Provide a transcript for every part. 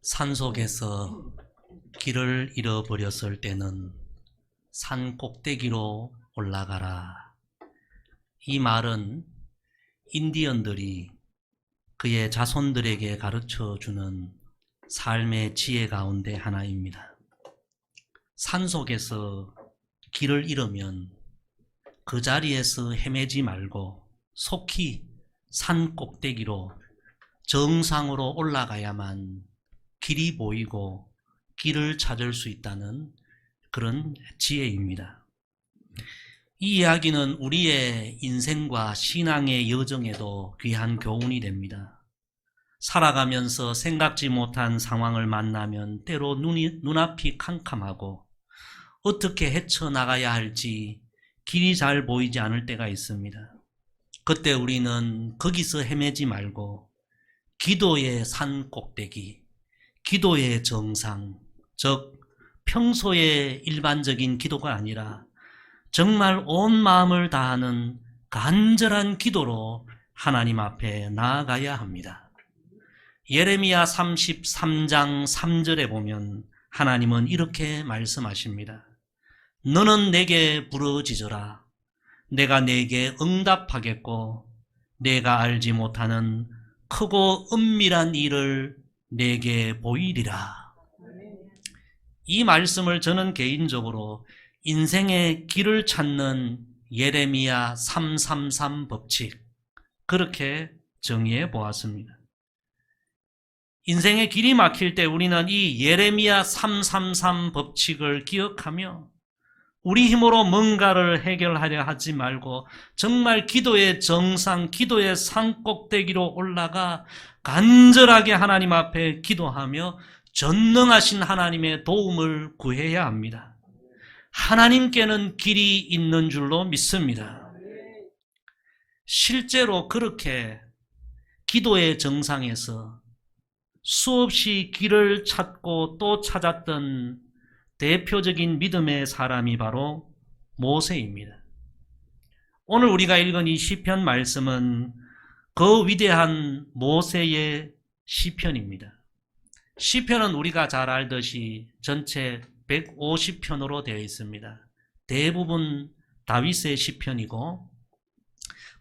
산속에서 길을 잃어버렸을 때는 산 꼭대기로 올라가라. 이 말은 인디언들이 그의 자손들에게 가르쳐주는 삶의 지혜 가운데 하나입니다. 산속에서 길을 잃으면 그 자리에서 헤매지 말고 속히 산 꼭대기로 정상으로 올라가야만 길이 보이고 길을 찾을 수 있다는 그런 지혜입니다. 이 이야기는 우리의 인생과 신앙의 여정에도 귀한 교훈이 됩니다. 살아가면서 생각지 못한 상황을 만나면 때로 눈앞이 캄캄하고 어떻게 헤쳐나가야 할지 길이 잘 보이지 않을 때가 있습니다. 그때 우리는 거기서 헤매지 말고 기도의 산 꼭대기, 기도의 정상, 즉 평소의 일반적인 기도가 아니라 정말 온 마음을 다하는 간절한 기도로 하나님 앞에 나아가야 합니다. 예레미야 33장 3절에 보면 하나님은 이렇게 말씀하십니다. 너는 내게 부르짖어라. 내가 내게 응답하겠고 내가 알지 못하는 크고 은밀한 일을 내게 보이리라. 이 말씀을 저는 개인적으로 인생의 길을 찾는 예레미야 333 법칙, 그렇게 정의해 보았습니다. 인생의 길이 막힐 때 우리는 이 예레미야 333 법칙을 기억하며 우리 힘으로 뭔가를 해결하려 하지 말고 정말 기도의 정상, 기도의 산꼭대기로 올라가 간절하게 하나님 앞에 기도하며 전능하신 하나님의 도움을 구해야 합니다. 하나님께는 길이 있는 줄로 믿습니다. 실제로 그렇게 기도의 정상에서 수없이 길을 찾고 또 찾았던 대표적인 믿음의 사람이 바로 모세입니다. 오늘 우리가 읽은 이 시편 말씀은 그 위대한 모세의 시편입니다. 시편은 우리가 잘 알듯이 전체 150편으로 되어 있습니다. 대부분 다윗의 시편이고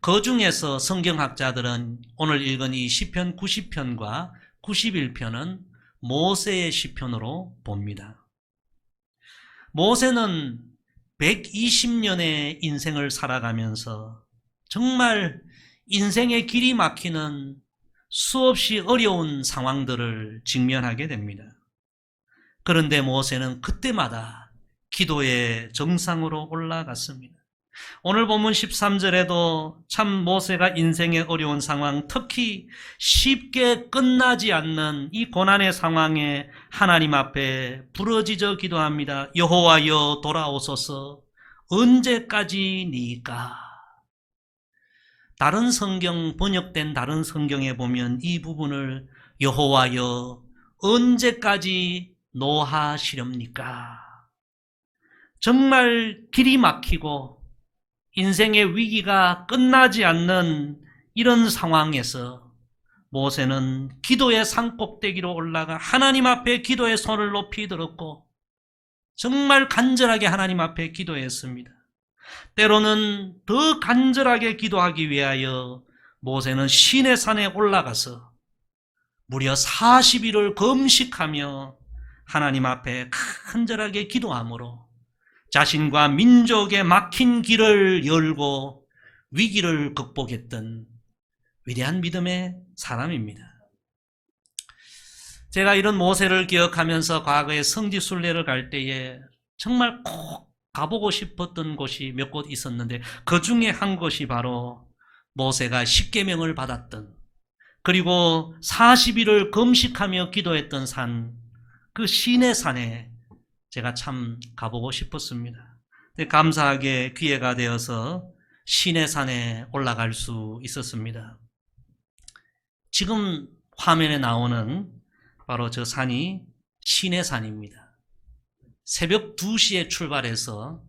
그 중에서 성경학자들은 오늘 읽은 이 시편 90편과 91편은 모세의 시편으로 봅니다. 모세는 120년의 인생을 살아가면서 정말 인생의 길이 막히는 수없이 어려운 상황들을 직면하게 됩니다. 그런데 모세는 그때마다 기도의 정상으로 올라갔습니다. 오늘 본문 13절에도 참 모세가 인생의 어려운 상황, 특히 쉽게 끝나지 않는 이 고난의 상황에 하나님 앞에 부르짖어 기도합니다. 여호와여 돌아오소서. 언제까지니까? 다른 성경, 번역된 다른 성경에 보면 이 부분을 여호와여 언제까지 노하시렵니까? 정말 길이 막히고 인생의 위기가 끝나지 않는 이런 상황에서 모세는 기도의 산꼭대기로 올라가 하나님 앞에 기도의 손을 높이 들었고 정말 간절하게 하나님 앞에 기도했습니다. 때로는 더 간절하게 기도하기 위하여 모세는 시내산에 올라가서 무려 40일을 금식하며 하나님 앞에 간절하게 기도함으로 자신과 민족의 막힌 길을 열고 위기를 극복했던 위대한 믿음의 사람입니다. 제가 이런 모세를 기억하면서 과거에 성지순례를 갈 때에 정말 꼭 가보고 싶었던 곳이 몇 곳 있었는데 그 중에 한 곳이 바로 모세가 십계명을 받았던 그리고 40일을 금식하며 기도했던 산, 그 시내산에 제가 참 가보고 싶었습니다. 감사하게 기회가 되어서 시내산에 올라갈 수 있었습니다. 지금 화면에 나오는 바로 저 산이 시내산입니다. 새벽 2시에 출발해서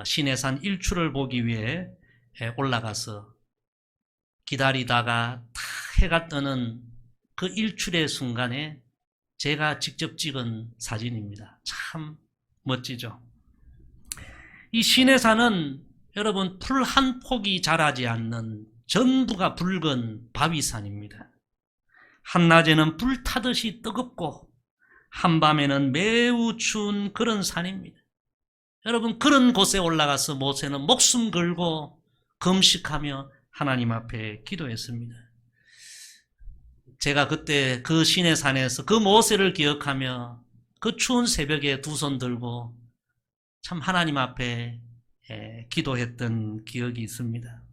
시내산 일출을 보기 위해 올라가서 기다리다가 다 해가 뜨는 그 일출의 순간에 제가 직접 찍은 사진입니다. 참 멋지죠. 이 시내산은 여러분 풀 한 폭이 자라지 않는 전부가 붉은 바위산입니다. 한낮에는 불타듯이 뜨겁고 한밤에는 매우 추운 그런 산입니다. 여러분 그런 곳에 올라가서 모세는 목숨 걸고 금식하며 하나님 앞에 기도했습니다. 제가 그때 그 시내산에서 그 모세를 기억하며 그 추운 새벽에 두 손 들고 참 하나님 앞에 기도했던 기억이 있습니다.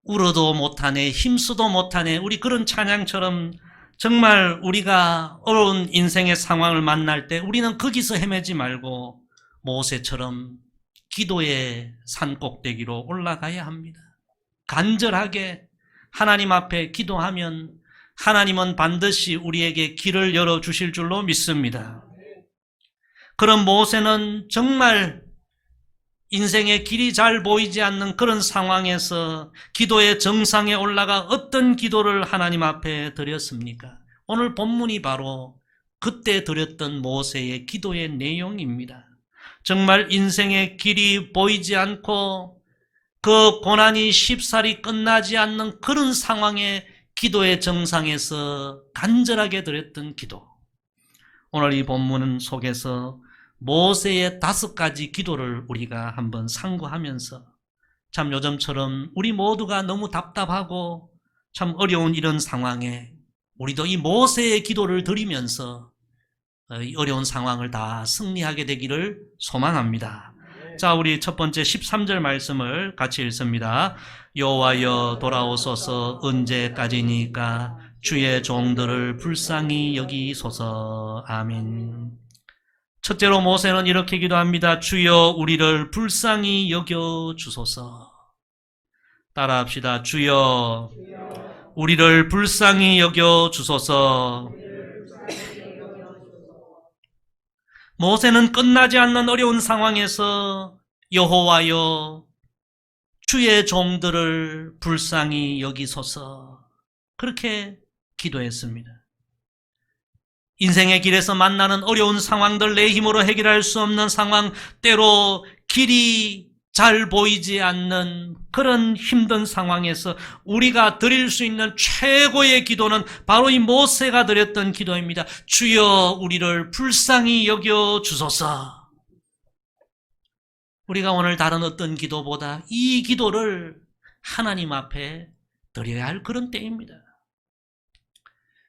울어도 못하네, 힘쓰도 못하네, 우리 그런 찬양처럼 정말 우리가 어려운 인생의 상황을 만날 때 우리는 거기서 헤매지 말고 모세처럼 기도의 산꼭대기로 올라가야 합니다. 간절하게 하나님 앞에 기도하면 하나님은 반드시 우리에게 길을 열어주실 줄로 믿습니다. 그런 모세는 정말 인생의 길이 잘 보이지 않는 그런 상황에서 기도의 정상에 올라가 어떤 기도를 하나님 앞에 드렸습니까? 오늘 본문이 바로 그때 드렸던 모세의 기도의 내용입니다. 정말 인생의 길이 보이지 않고 그 고난이 쉽사리 끝나지 않는 그런 상황에 기도의 정상에서 간절하게 드렸던 기도. 오늘 이 본문 속에서 모세의 5가지 기도를 우리가 한번 상고하면서 참 요즘처럼 우리 모두가 너무 답답하고 참 어려운 이런 상황에 우리도 이 모세의 기도를 드리면서 이 어려운 상황을 다 승리하게 되기를 소망합니다. 자, 우리 첫 번째 13절 말씀을 같이 읽습니다. 여호와여 돌아오소서 언제까지니까 주의 종들을 불쌍히 여기소서. 아멘. 첫째로 모세는 이렇게 기도합니다. 주여 우리를 불쌍히 여겨주소서. 따라합시다. 주여 우리를 불쌍히 여겨주소서. 모세는 끝나지 않는 어려운 상황에서 여호와여 주의 종들을 불쌍히 여기소서 그렇게 기도했습니다. 인생의 길에서 만나는 어려운 상황들, 내 힘으로 해결할 수 없는 상황, 때로 길이 잘 보이지 않는 그런 힘든 상황에서 우리가 드릴 수 있는 최고의 기도는 바로 이 모세가 드렸던 기도입니다. 주여 우리를 불쌍히 여겨 주소서. 우리가 오늘 다른 어떤 기도보다 이 기도를 하나님 앞에 드려야 할 그런 때입니다.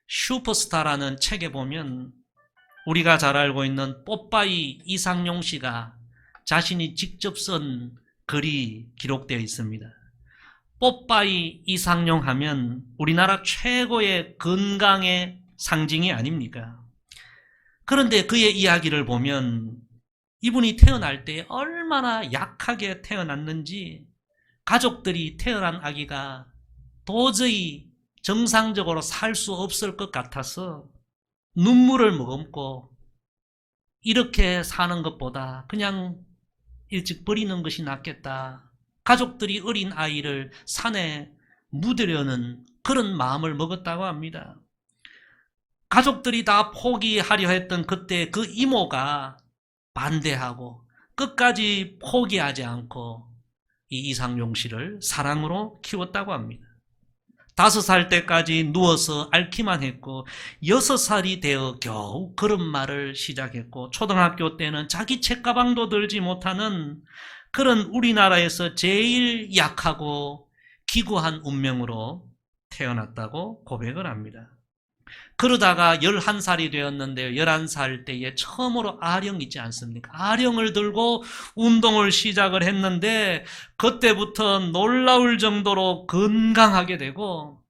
슈퍼스타라는 책에 보면 우리가 잘 알고 있는 뽀빠이 이상용 씨가 자신이 직접 쓴 글이 기록되어 있습니다. 뽀빠이 이상용 하면 우리나라 최고의 건강의 상징이 아닙니까? 그런데 그의 이야기를 보면 이분이 태어날 때 얼마나 약하게 태어났는지 가족들이 태어난 아기가 도저히 정상적으로 살 수 없을 것 같아서 눈물을 머금고 이렇게 사는 것보다 그냥 일찍 버리는 것이 낫겠다. 가족들이 어린 아이를 산에 묻으려는 그런 마음을 먹었다고 합니다. 가족들이 다 포기하려 했던 그때 그 이모가 반대하고 끝까지 포기하지 않고 이 이상용 씨를 사랑으로 키웠다고 합니다. 5살 때까지 누워서 앓기만 했고 6살이 되어 겨우 그런 말을 시작했고 초등학교 때는 자기 책가방도 들지 못하는 그런 우리나라에서 제일 약하고 기구한 운명으로 태어났다고 고백을 합니다. 그러다가 11살이 되었는데요. 11살 때에 처음으로 아령 있지 않습니까? 아령을 들고 운동을 시작을 했는데 그때부터 놀라울 정도로 건강하게 되고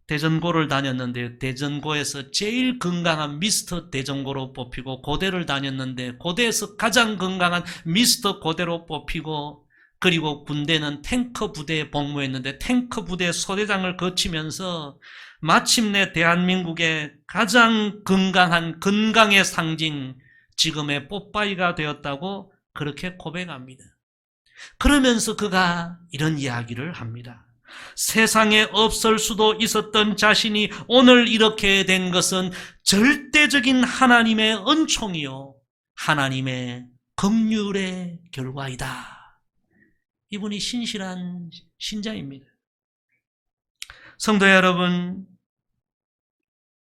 대전고를 다녔는데 대전고에서 제일 건강한 미스터 대전고로 뽑히고 고대를 다녔는데 고대에서 가장 건강한 미스터 고대로 뽑히고 그리고 군대는 탱커 부대에 복무했는데 탱커 부대 소대장을 거치면서 마침내 대한민국의 가장 건강한 건강의 상징 지금의 뽀빠이가 되었다고 그렇게 고백합니다. 그러면서 그가 이런 이야기를 합니다. 세상에 없을 수도 있었던 자신이 오늘 이렇게 된 것은 절대적인 하나님의 은총이요, 하나님의 긍휼의 결과이다. 이분이 신실한 신자입니다. 성도 여러분,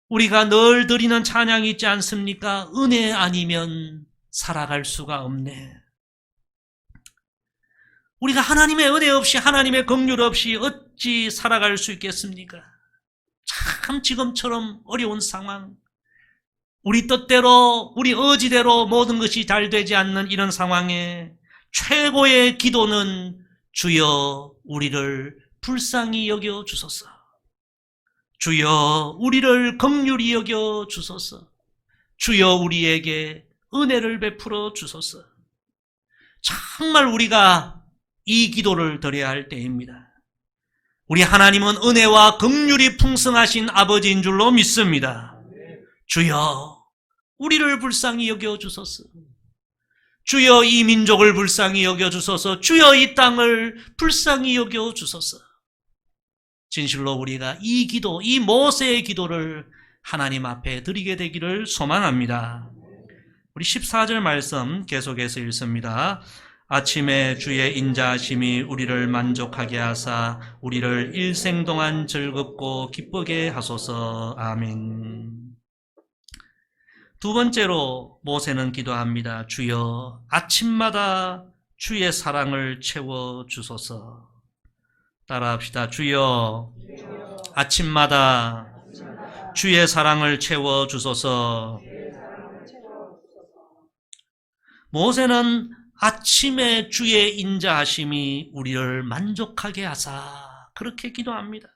우리가 늘 드리는 찬양이 있지 않습니까? 은혜 아니면 살아갈 수가 없네. 우리가 하나님의 은혜 없이, 하나님의 긍휼 없이 어찌 살아갈 수 있겠습니까? 참 지금처럼 어려운 상황, 우리 뜻대로, 우리 의지대로 모든 것이 잘 되지 않는 이런 상황에 최고의 기도는 주여 우리를 불쌍히 여겨 주소서. 주여 우리를 긍휼히 여겨 주소서. 주여 우리에게 은혜를 베풀어 주소서. 정말 우리가 이 기도를 드려야 할 때입니다. 우리 하나님은 은혜와 긍휼이 풍성하신 아버지인 줄로 믿습니다. 주여 우리를 불쌍히 여겨 주소서. 주여 이 민족을 불쌍히 여겨 주소서. 주여 이 땅을 불쌍히 여겨 주소서. 진실로 우리가 이 기도, 이 모세의 기도를 하나님 앞에 드리게 되기를 소망합니다. 우리 14절 말씀 계속해서 읽습니다. 아침에 주의 인자하심이 우리를 만족하게 하사 우리를 일생 동안 즐겁고 기쁘게 하소서. 아멘. 두 번째로 모세는 기도합니다. 주여 아침마다 주의 사랑을 채워 주소서. 따라합시다. 주여 아침마다 주의 사랑을 채워 주소서. 모세는 아침에 주의 인자하심이 우리를 만족하게 하사 그렇게 기도합니다.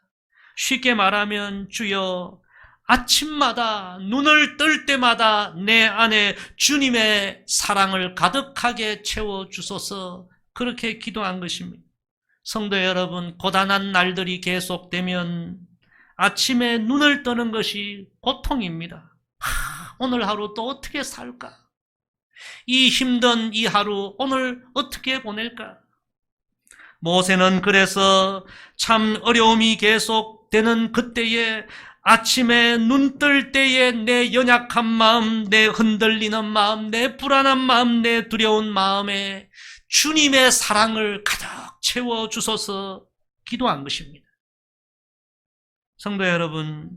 쉽게 말하면 주여 아침마다 눈을 뜰 때마다 내 안에 주님의 사랑을 가득하게 채워 주소서. 그렇게 기도한 것입니다. 성도 여러분, 고단한 날들이 계속되면 아침에 눈을 뜨는 것이 고통입니다. 오늘 하루 또 어떻게 살까? 이 힘든 이 하루 오늘 어떻게 보낼까? 모세는 그래서 참 어려움이 계속되는 그때에 아침에 눈 뜰 때에 내 연약한 마음, 내 흔들리는 마음, 내 불안한 마음, 내 두려운 마음에 주님의 사랑을 가득 채워주소서 기도한 것입니다. 성도 여러분,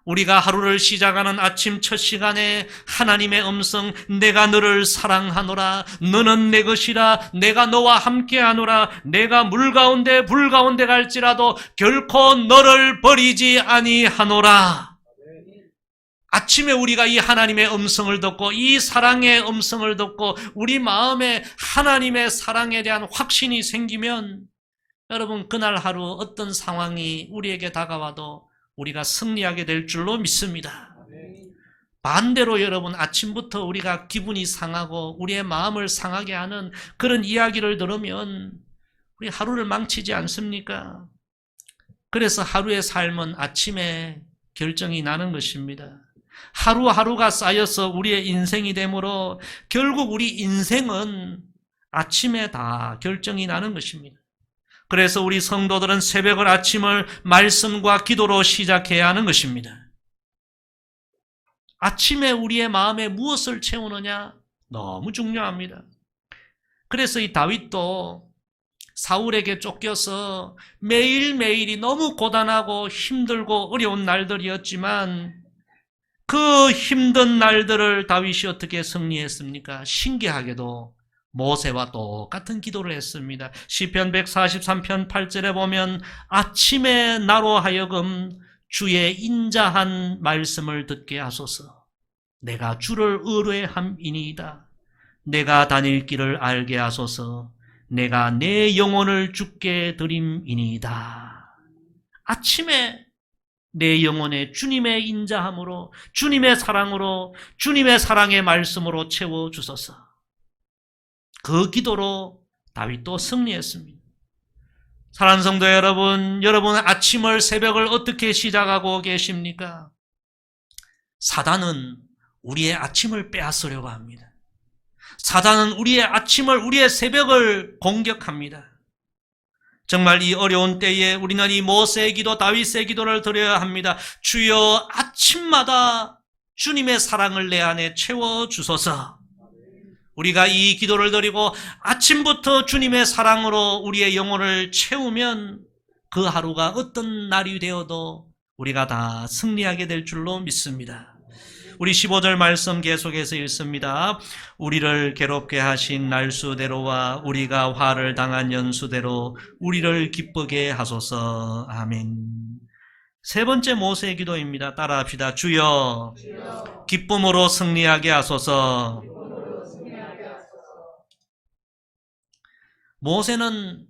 우리가 하루를 시작하는 아침 첫 시간에 하나님의 음성, 내가 너를 사랑하노라, 너는 내 것이라, 내가 너와 함께하노라, 내가 물 가운데 불 가운데 갈지라도 결코 너를 버리지 아니하노라. 아침에 우리가 이 하나님의 음성을 듣고 이 사랑의 음성을 듣고 우리 마음에 하나님의 사랑에 대한 확신이 생기면 여러분 그날 하루 어떤 상황이 우리에게 다가와도 우리가 승리하게 될 줄로 믿습니다. 반대로 여러분 아침부터 우리가 기분이 상하고 우리의 마음을 상하게 하는 그런 이야기를 들으면 우리 하루를 망치지 않습니까? 그래서 하루의 삶은 아침에 결정이 나는 것입니다. 하루하루가 쌓여서 우리의 인생이 되므로 결국 우리 인생은 아침에 다 결정이 나는 것입니다. 그래서 우리 성도들은 새벽을 아침을 말씀과 기도로 시작해야 하는 것입니다. 아침에 우리의 마음에 무엇을 채우느냐? 너무 중요합니다. 그래서 이 다윗도 사울에게 쫓겨서 매일매일이 너무 고단하고 힘들고 어려운 날들이었지만 그 힘든 날들을 다윗이 어떻게 승리했습니까? 신기하게도 모세와 똑같은 기도를 했습니다. 시편 143편 8절에 보면 아침에 나로 하여금 주의 인자한 말씀을 듣게 하소서. 내가 주를 의뢰함이니이다. 내가 다닐 길을 알게 하소서. 내가 내 영혼을 주께 드림이니이다. 아침에 내 영혼에 주님의 인자함으로, 주님의 사랑으로, 주님의 사랑의 말씀으로 채워주소서. 그 기도로 다윗도 승리했습니다. 사랑하는 성도 여러분, 여러분 아침을 새벽을 어떻게 시작하고 계십니까? 사단은 우리의 아침을 빼앗으려고 합니다. 사단은 우리의 아침을, 우리의 새벽을 공격합니다. 정말 이 어려운 때에 우리는 이 모세의 기도, 다윗의 기도를 드려야 합니다. 주여, 아침마다 주님의 사랑을 내 안에 채워주소서. 우리가 이 기도를 드리고 아침부터 주님의 사랑으로 우리의 영혼을 채우면 그 하루가 어떤 날이 되어도 우리가 다 승리하게 될 줄로 믿습니다. 우리 15절 말씀 계속해서 읽습니다. 우리를 괴롭게 하신 날수대로와 우리가 화를 당한 연수대로 우리를 기쁘게 하소서. 아멘. 세 번째 모세의 기도입니다. 따라합시다. 주여, 기쁨으로 승리하게 하소서. 모세는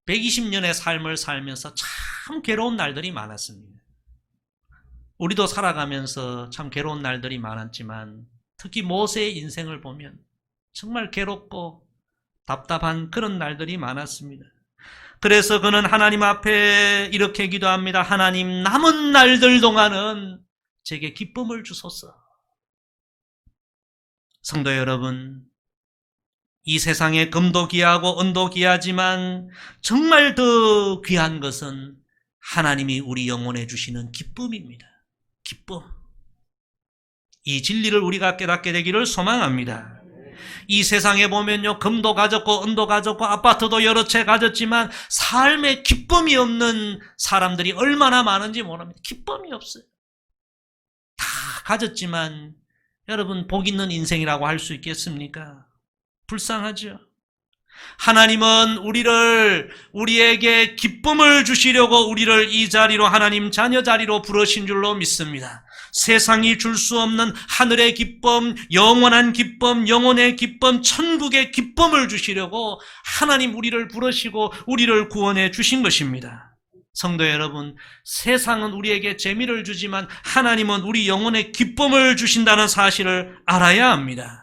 120년의 삶을 살면서 참 괴로운 날들이 많았습니다. 우리도 살아가면서 참 괴로운 날들이 많았지만 특히 모세의 인생을 보면 정말 괴롭고 답답한 그런 날들이 많았습니다. 그래서 그는 하나님 앞에 이렇게 기도합니다. 하나님, 남은 날들 동안은 제게 기쁨을 주소서. 성도 여러분, 이 세상에 금도 귀하고 은도 귀하지만 정말 더 귀한 것은 하나님이 우리 영혼에 주시는 기쁨입니다. 기쁨. 이 진리를 우리가 깨닫게 되기를 소망합니다. 이 세상에 보면요, 금도 가졌고 은도 가졌고 아파트도 여러 채 가졌지만 삶에 기쁨이 없는 사람들이 얼마나 많은지 모릅니다. 기쁨이 없어요. 다 가졌지만 여러분, 복 있는 인생이라고 할 수 있겠습니까? 불쌍하죠. 하나님은 우리에게 기쁨을 주시려고 우리를 이 자리로, 하나님 자녀 자리로 부르신 줄로 믿습니다. 세상이 줄 수 없는 하늘의 기쁨, 영원한 기쁨, 영혼의 기쁨, 천국의 기쁨을 주시려고 하나님 우리를 부르시고 우리를 구원해 주신 것입니다. 성도 여러분, 세상은 우리에게 재미를 주지만 하나님은 우리 영혼의 기쁨을 주신다는 사실을 알아야 합니다.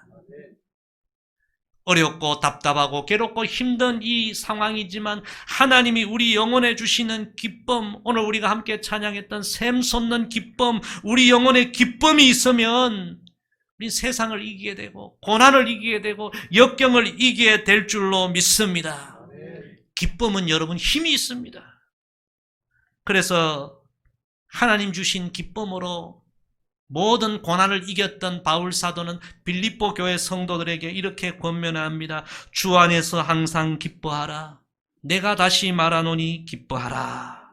어렵고 답답하고 괴롭고 힘든 이 상황이지만 하나님이 우리 영혼에 주시는 기쁨, 오늘 우리가 함께 찬양했던 샘솟는 기쁨, 우리 영혼에 기쁨이 있으면 우리 세상을 이기게 되고 고난을 이기게 되고 역경을 이기게 될 줄로 믿습니다. 기쁨은 여러분 힘이 있습니다. 그래서 하나님 주신 기쁨으로 모든 고난을 이겼던 바울 사도는 빌립보 교회 성도들에게 이렇게 권면합니다. 주 안에서 항상 기뻐하라. 내가 다시 말하노니 기뻐하라.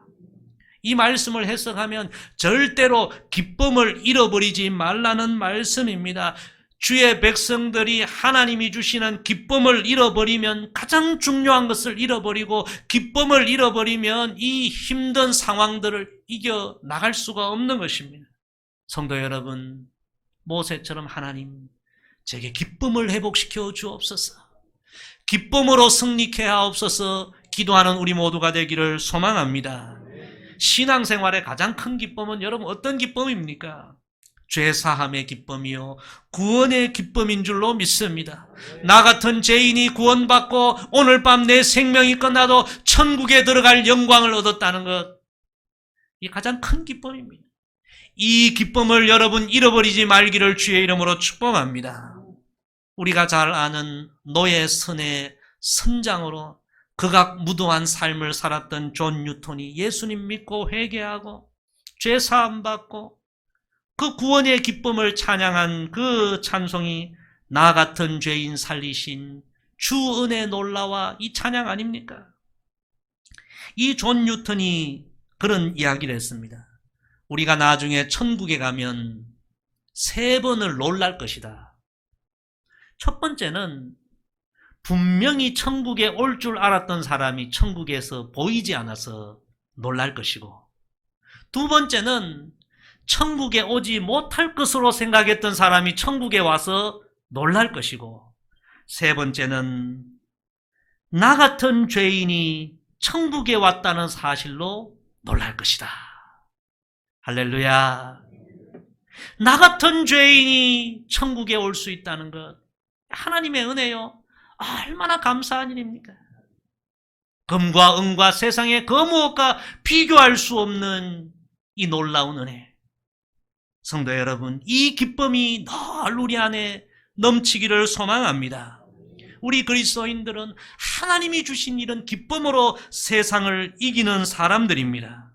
이 말씀을 해석하면 절대로 기쁨을 잃어버리지 말라는 말씀입니다. 주의 백성들이 하나님이 주시는 기쁨을 잃어버리면 가장 중요한 것을 잃어버리고 기쁨을 잃어버리면 이 힘든 상황들을 이겨나갈 수가 없는 것입니다. 성도 여러분, 모세처럼 하나님, 제게 기쁨을 회복시켜 주옵소서. 기쁨으로 승리케 하옵소서. 기도하는 우리 모두가 되기를 소망합니다. 신앙생활의 가장 큰 기쁨은 여러분 어떤 기쁨입니까? 죄사함의 기쁨이요, 구원의 기쁨인 줄로 믿습니다. 나 같은 죄인이 구원받고 오늘 밤 내 생명이 끝나도 천국에 들어갈 영광을 얻었다는 것, 이 가장 큰 기쁨입니다. 이 기쁨을 여러분 잃어버리지 말기를 주의 이름으로 축복합니다. 우리가 잘 아는 노예 선의 선장으로 극악 무도한 삶을 살았던 존 뉴턴이 예수님 믿고 회개하고 죄 사함 받고 그 구원의 기쁨을 찬양한 그 찬송이 나 같은 죄인 살리신 주 은혜 놀라와 이 찬양 아닙니까? 이 존 뉴턴이 그런 이야기를 했습니다. 우리가 나중에 천국에 가면 3번을 놀랄 것이다. 첫 번째는 분명히 천국에 올 줄 알았던 사람이 천국에서 보이지 않아서 놀랄 것이고, 두 번째는 천국에 오지 못할 것으로 생각했던 사람이 천국에 와서 놀랄 것이고, 세 번째는 나 같은 죄인이 천국에 왔다는 사실로 놀랄 것이다. 할렐루야. 나 같은 죄인이 천국에 올 수 있다는 것, 하나님의 은혜요. 얼마나 감사한 일입니까? 금과 은과 세상의 그 무엇과 비교할 수 없는 이 놀라운 은혜. 성도 여러분, 이 기쁨이 늘 우리 안에 넘치기를 소망합니다. 우리 그리스도인들은 하나님이 주신 이런 기쁨으로 세상을 이기는 사람들입니다.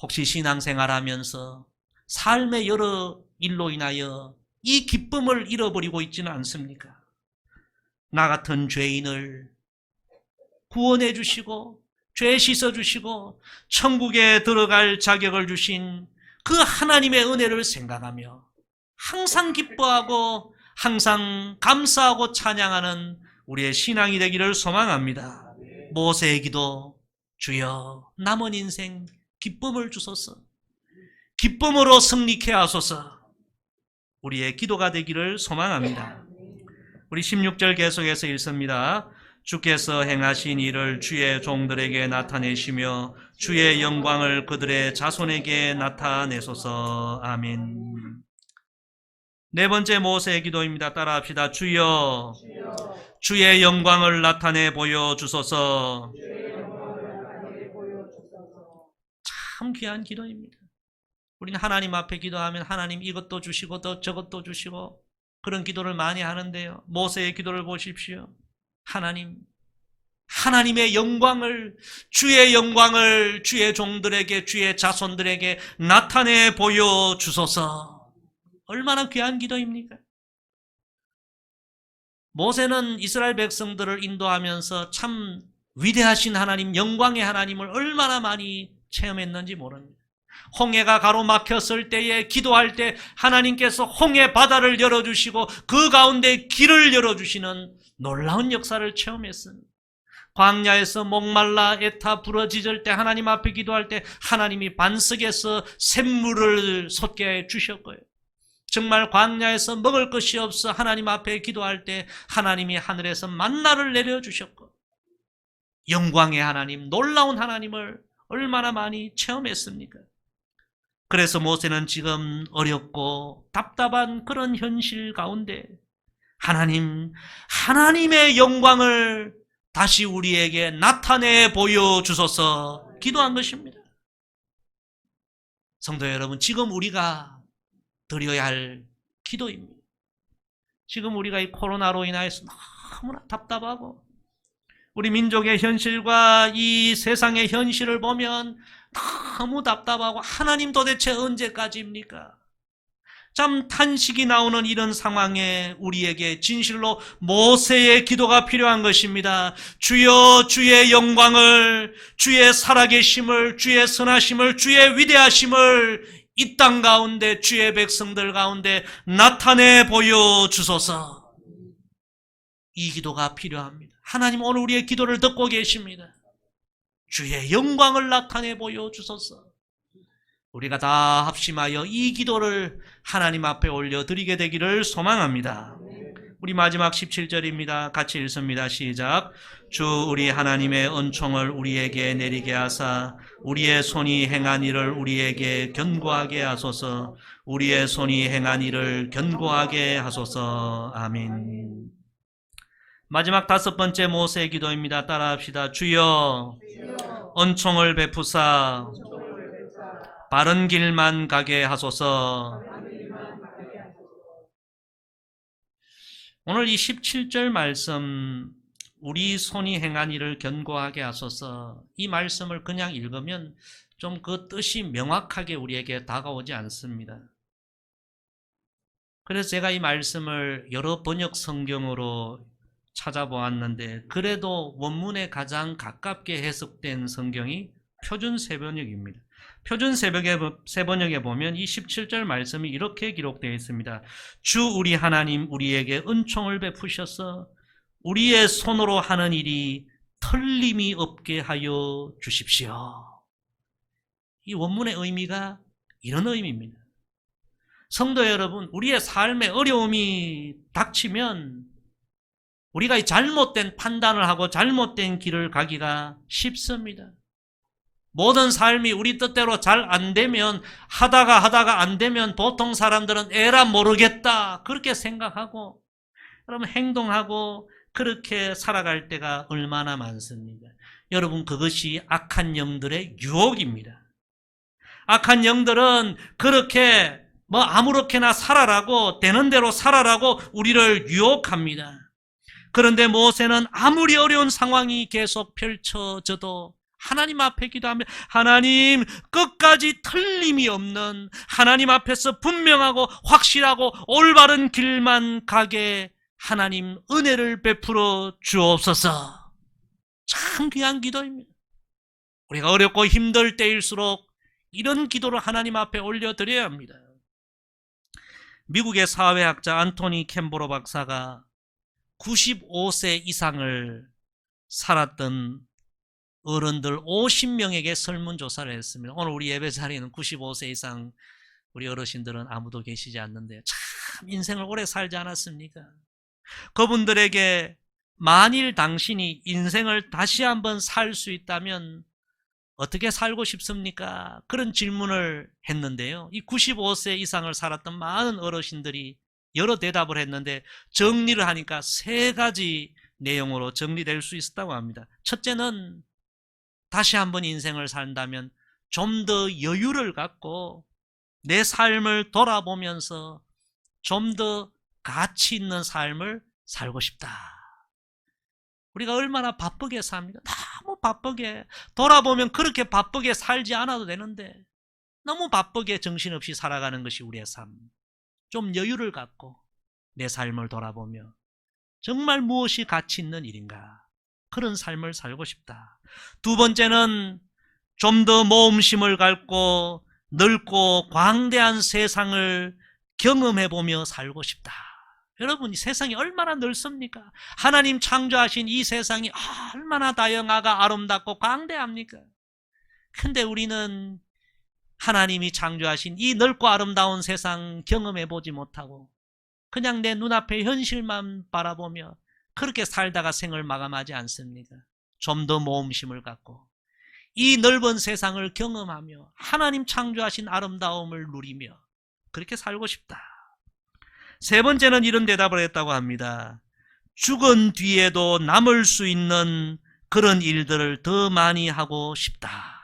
혹시 신앙생활하면서 삶의 여러 일로 인하여 이 기쁨을 잃어버리고 있지는 않습니까? 나 같은 죄인을 구원해 주시고 죄 씻어 주시고 천국에 들어갈 자격을 주신 그 하나님의 은혜를 생각하며 항상 기뻐하고 항상 감사하고 찬양하는 우리의 신앙이 되기를 소망합니다. 모세의 기도, 주여 남은 인생 기쁨을 주소서, 기쁨으로 승리케 하소서, 우리의 기도가 되기를 소망합니다. 우리 16절 계속해서 읽습니다. 주께서 행하신 일을 주의 종들에게 나타내시며 주의 영광을 그들의 자손에게 나타내소서. 아멘. 네 번째 모세의 기도입니다. 따라합시다. 주여, 주의 영광을 나타내 보여주소서. 참 귀한 기도입니다. 우리는 하나님 앞에 기도하면 하나님 이것도 주시고 또 저것도 주시고 그런 기도를 많이 하는데요. 모세의 기도를 보십시오. 하나님의 영광을, 주의 영광을 주의 종들에게, 주의 자손들에게 나타내 보여주소서. 얼마나 귀한 기도입니까? 모세는 이스라엘 백성들을 인도하면서 참 위대하신 하나님, 영광의 하나님을 얼마나 많이 체험했는지 모릅니다. 홍해가 가로막혔을 때에 기도할 때 하나님께서 홍해 바다를 열어주시고 그 가운데 길을 열어주시는 놀라운 역사를 체험했습니다. 광야에서 목말라 애타 부러지질 때 하나님 앞에 기도할 때 하나님이 반석에서 샘물을 솟게 해 주셨고요. 정말 광야에서 먹을 것이 없어 하나님 앞에 기도할 때 하나님이 하늘에서 만나를 내려주셨고, 영광의 하나님, 놀라운 하나님을 얼마나 많이 체험했습니까? 그래서 모세는 지금 어렵고 답답한 그런 현실 가운데 하나님의 영광을 다시 우리에게 나타내 보여주소서 기도한 것입니다. 성도 여러분, 지금 우리가 드려야 할 기도입니다. 지금 우리가 이 코로나로 인하여서 너무나 답답하고 우리 민족의 현실과 이 세상의 현실을 보면 너무 답답하고 하나님 도대체 언제까지입니까? 참 탄식이 나오는 이런 상황에 우리에게 진실로 모세의 기도가 필요한 것입니다. 주여, 주의 영광을, 주의 살아계심을, 주의 선하심을, 주의 위대하심을 이 땅 가운데 주의 백성들 가운데 나타내 보여주소서. 이 기도가 필요합니다. 하나님 오늘 우리의 기도를 듣고 계십니다. 주의 영광을 나타내 보여주소서. 우리가 다 합심하여 이 기도를 하나님 앞에 올려드리게 되기를 소망합니다. 우리 마지막 17절입니다. 같이 읽습니다. 시작. 주 우리 하나님의 은총을 우리에게 내리게 하사 우리의 손이 행한 일을 우리에게 견고하게 하소서. 우리의 손이 행한 일을 견고하게 하소서. 아멘. 마지막 다섯 번째 모세의 기도입니다. 따라합시다. 주여, 은총을 베푸사 바른 길만 가게 하소서. 오늘 이 17절 말씀, 우리 손이 행한 일을 견고하게 하소서, 이 말씀을 그냥 읽으면 좀 그 뜻이 명확하게 우리에게 다가오지 않습니다. 그래서 제가 이 말씀을 여러 번역 성경으로 찾아보았는데 그래도 원문에 가장 가깝게 해석된 성경이 표준 세번역입니다. 표준 세번역에 보면 이 17절 말씀이 이렇게 기록되어 있습니다. 주 우리 하나님 우리에게 은총을 베푸셔서 우리의 손으로 하는 일이 털림이 없게 하여 주십시오. 이 원문의 의미가 이런 의미입니다. 성도 여러분, 우리의 삶에 어려움이 닥치면 우리가 잘못된 판단을 하고 잘못된 길을 가기가 쉽습니다. 모든 삶이 우리 뜻대로 잘 안 되면, 하다가 안 되면 보통 사람들은 에라 모르겠다 그렇게 생각하고 그러면 행동하고 그렇게 살아갈 때가 얼마나 많습니까? 여러분, 그것이 악한 영들의 유혹입니다. 악한 영들은 그렇게 아무렇게나 살아라고, 되는 대로 살아라고 우리를 유혹합니다. 그런데 모세는 아무리 어려운 상황이 계속 펼쳐져도 하나님 앞에 기도하며 하나님, 끝까지 틀림이 없는 하나님 앞에서 분명하고 확실하고 올바른 길만 가게 하나님 은혜를 베풀어 주옵소서. 참 귀한 기도입니다. 우리가 어렵고 힘들 때일수록 이런 기도를 하나님 앞에 올려드려야 합니다. 미국의 사회학자 안토니 캠보로 박사가 95세 이상을 살았던 어른들 50명에게 설문조사를 했습니다. 오늘 우리 예배 자리에는 95세 이상 우리 어르신들은 아무도 계시지 않는데 참 인생을 오래 살지 않았습니까? 그분들에게 만일 당신이 인생을 다시 한번 살 수 있다면 어떻게 살고 싶습니까? 그런 질문을 했는데요. 이 95세 이상을 살았던 많은 어르신들이 여러 대답을 했는데 정리를 하니까 3가지 내용으로 정리될 수 있었다고 합니다. 첫째는 다시 한번 인생을 산다면 좀 더 여유를 갖고 내 삶을 돌아보면서 좀 더 가치 있는 삶을 살고 싶다. 우리가 얼마나 바쁘게 삽니까? 너무 바쁘게. 돌아보면 그렇게 바쁘게 살지 않아도 되는데 너무 바쁘게 정신없이 살아가는 것이 우리의 삶. 좀 여유를 갖고 내 삶을 돌아보며 정말 무엇이 가치 있는 일인가, 그런 삶을 살고 싶다. 두 번째는 좀 더 모험심을 갖고 넓고 광대한 세상을 경험해보며 살고 싶다. 여러분, 이 세상이 얼마나 넓습니까? 하나님 창조하신 이 세상이 얼마나 다양하고 아름답고 광대합니까? 근데 우리는 하나님이 창조하신 이 넓고 아름다운 세상 경험해보지 못하고 그냥 내 눈앞의 현실만 바라보며 그렇게 살다가 생을 마감하지 않습니까? 좀 더 모험심을 갖고 이 넓은 세상을 경험하며 하나님 창조하신 아름다움을 누리며 그렇게 살고 싶다. 세 번째는 이런 대답을 했다고 합니다. 죽은 뒤에도 남을 수 있는 그런 일들을 더 많이 하고 싶다.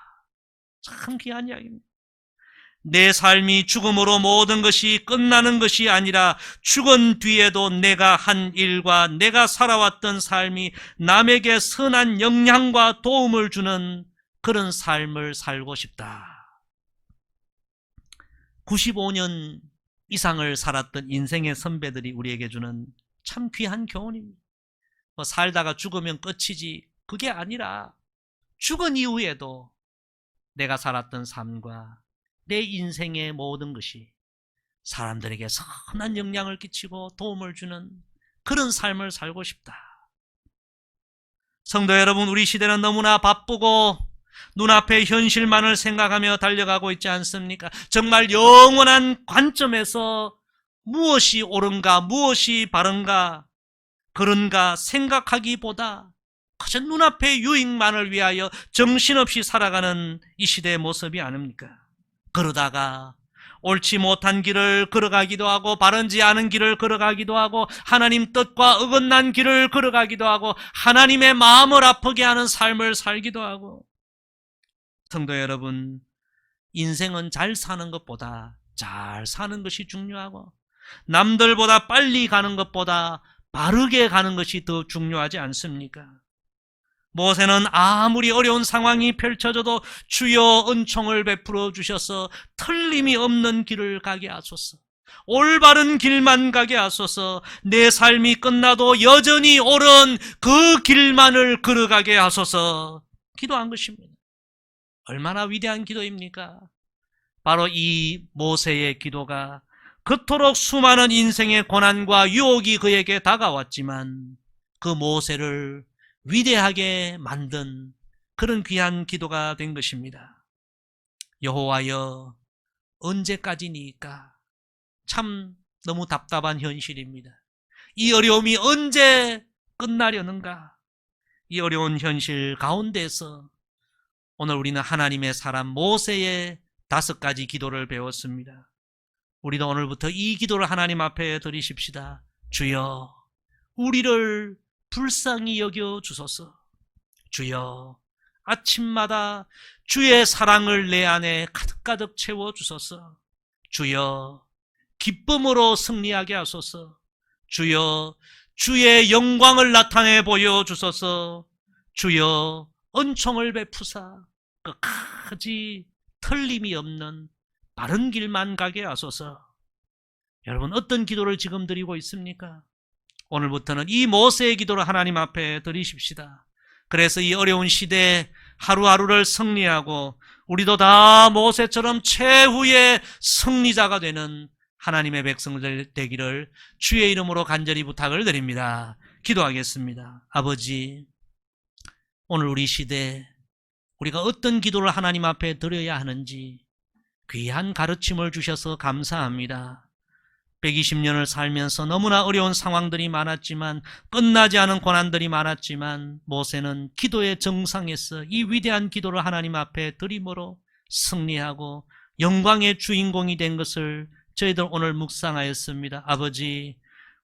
참 귀한 이야기입니다. 내 삶이 죽음으로 모든 것이 끝나는 것이 아니라 죽은 뒤에도 내가 한 일과 내가 살아왔던 삶이 남에게 선한 영향과 도움을 주는 그런 삶을 살고 싶다. 95년 이상을 살았던 인생의 선배들이 우리에게 주는 참 귀한 교훈입니다. 살다가 죽으면 끝이지, 그게 아니라 죽은 이후에도 내가 살았던 삶과 내 인생의 모든 것이 사람들에게 선한 영향을 끼치고 도움을 주는 그런 삶을 살고 싶다. 성도 여러분, 우리 시대는 너무나 바쁘고 눈앞의 현실만을 생각하며 달려가고 있지 않습니까? 정말 영원한 관점에서 무엇이 옳은가, 무엇이 바른가, 그런가 생각하기보다 그저 눈앞의 유익만을 위하여 정신없이 살아가는 이 시대의 모습이 아닙니까? 그러다가 옳지 못한 길을 걸어가기도 하고 바른지 않은 길을 걸어가기도 하고 하나님 뜻과 어긋난 길을 걸어가기도 하고 하나님의 마음을 아프게 하는 삶을 살기도 하고. 성도 여러분, 인생은 잘 사는 것보다 잘 사는 것이 중요하고 남들보다 빨리 가는 것보다 바르게 가는 것이 더 중요하지 않습니까? 모세는 아무리 어려운 상황이 펼쳐져도 주여 은총을 베풀어 주셔서 틀림이 없는 길을 가게 하소서, 올바른 길만 가게 하소서, 내 삶이 끝나도 여전히 옳은 그 길만을 걸어가게 하소서 기도한 것입니다. 얼마나 위대한 기도입니까? 바로 이 모세의 기도가 그토록 수많은 인생의 고난과 유혹이 그에게 다가왔지만 그 모세를 위대하게 만든 그런 귀한 기도가 된 것입니다. 여호와여, 언제까지니까? 참 너무 답답한 현실입니다. 이 어려움이 언제 끝나려는가? 이 어려운 현실 가운데서 오늘 우리는 하나님의 사람 모세의 5가지 기도를 배웠습니다. 우리도 오늘부터 이 기도를 하나님 앞에 드리십시다. 주여, 우리를 불쌍히 여겨 주소서. 주여, 아침마다 주의 사랑을 내 안에 가득가득 채워 주소서. 주여, 기쁨으로 승리하게 하소서. 주여, 주의 영광을 나타내 보여주소서. 주여 은총을 베푸사 끝까지 틀림이 없는 바른 길만 가게 하소서. 여러분, 어떤 기도를 지금 드리고 있습니까? 오늘부터는 이 모세의 기도를 하나님 앞에 드리십시다. 그래서 이 어려운 시대에 하루하루를 승리하고 우리도 다 모세처럼 최후의 승리자가 되는 하나님의 백성들 되기를 주의 이름으로 간절히 부탁을 드립니다. 기도하겠습니다. 아버지, 오늘 우리 시대에 우리가 어떤 기도를 하나님 앞에 드려야 하는지 귀한 가르침을 주셔서 감사합니다. 120년을 살면서 너무나 어려운 상황들이 많았지만, 끝나지 않은 고난들이 많았지만, 모세는 기도의 정상에서 이 위대한 기도를 하나님 앞에 드림으로 승리하고 영광의 주인공이 된 것을 저희들 오늘 묵상하였습니다. 아버지,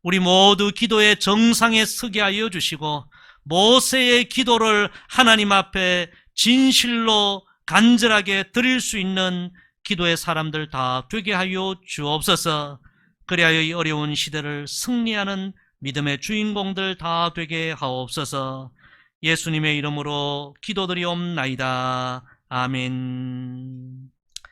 우리 모두 기도의 정상에 서게 하여 주시고 모세의 기도를 하나님 앞에 진실로 간절하게 드릴 수 있는 기도의 사람들 다 되게 하여 주옵소서. 그리하여 이 어려운 시대를 승리하는 믿음의 주인공들 다 되게 하옵소서. 예수님의 이름으로 기도드리옵나이다. 아멘.